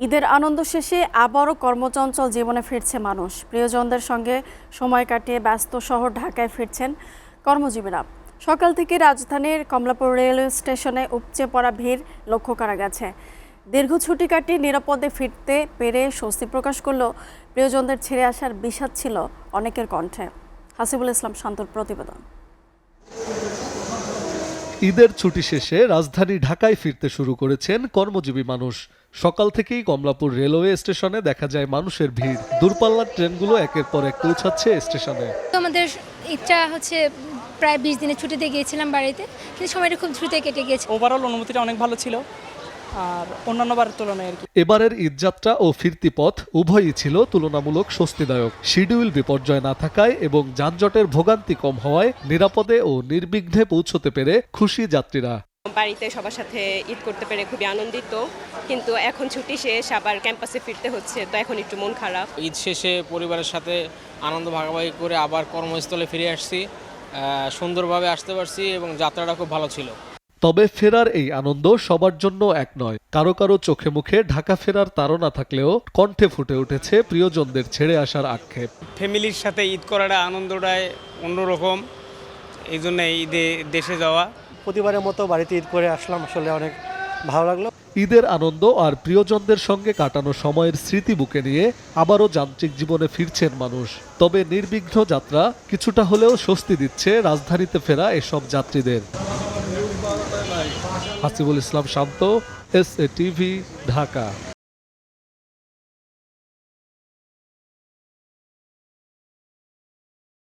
ঈদের আনন্দ শেষে আবারও কর্মচঞ্চল জীবনে ফিরছে মানুষ। প্রিয়জনদের সঙ্গে সময় কাটিয়ে ব্যস্ত শহর ঢাকায় ফিরছেন কর্মজীবীরা। সকাল থেকে রাজধানীর কমলাপুর রেলওয়ে স্টেশনে উপচে পড়া ভিড় লক্ষ্য করা গেছে। দীর্ঘ ছুটি কাটিয়ে নিরাপদে ফিরতে পেরে স্বস্তি প্রকাশ করলেও প্রিয়জনদের ছেড়ে আসার বিষাদ ছিল অনেকের কণ্ঠে। হাসিবুল ইসলাম শান্তর প্রতিবেদন। ঈদের ছুটি শেষে রাজধানী ঢাকায় ফিরতে শুরু করেছেন কর্মজীবী মানুষ। সকাল থেকেই কমলাপুর রেলওয়ে স্টেশনে দেখা যায় মানুষের ভিড়। দূরপাল্লার ট্রেনগুলো একের পর এক পৌঁছাচ্ছে স্টেশনে। আমাদের ঈদটা হচ্ছে প্রায় 20 দিনের ছুটিতে গিয়েছিলাম বাড়িতে, কিন্তু সময়টা খুব দ্রুত কেটে গেছে। ওভারঅল অনুভূতিটা অনেক ভালো ছিল আর অন্যান্য বারের তুলনায় আর কি। এবারের ঈদযাত্রা ও ফিরতি পথ উভয়ই ছিল তুলনামূলক স্বস্তিদায়ক। শিডিউল বিপর্যয় না থাকায় এবং যানজটের ভোগান্তি কম হওয়ায় নিরাপদে ও নির্বিঘ্নে পৌঁছতে পেরে খুশি যাত্রীরা। বাড়িতে সবার সাথে ঈদ করতে পেরে খুবই আনন্দিত, কিন্তু এখন ছুটি শেষ, আবার ক্যাম্পাসে ফিরতে হচ্ছে, তো এখন একটু মন খারাপ। ঈদ শেষে পরিবারের সাথে আনন্দ ভাগাভাগি করে আবার কর্মস্থলে ফিরে আসছি, সুন্দরভাবে আসতে পারছি এবং যাত্রাটা খুব ভালো ছিল। তবে ফেরার এই আনন্দ সবার জন্য এক নয়। কারো কারো চোখে মুখে ঢাকা ফেরার তাড়না থাকলেও কণ্ঠে ফুটে উঠেছে প্রিয়জনদের ছেড়ে আসার আক্ষেপ। ফ্যামিলির সাথে ঈদ করাটা আনন্দটাই অন্যরকম, এই জন্য ঈদে দেশে যাওয়া। প্রতিবারের মতো বাড়িতে ঈদ করে আসলাম, আসলে অনেক ভালো লাগলো। ঈদের আনন্দ আর প্রিয়জনদের সঙ্গে কাটানো সময়ের স্মৃতি বুকে নিয়ে আবারও যান্ত্রিক জীবনে ফিরছেন মানুষ। তবে নির্বিঘ্ন যাত্রা কিছুটা হলেও স্বস্তি দিচ্ছে রাজধানীতে ফেরা এসব যাত্রীদের। হাসিবুল ইসলাম শান্ত, SA TV, ঢাকা।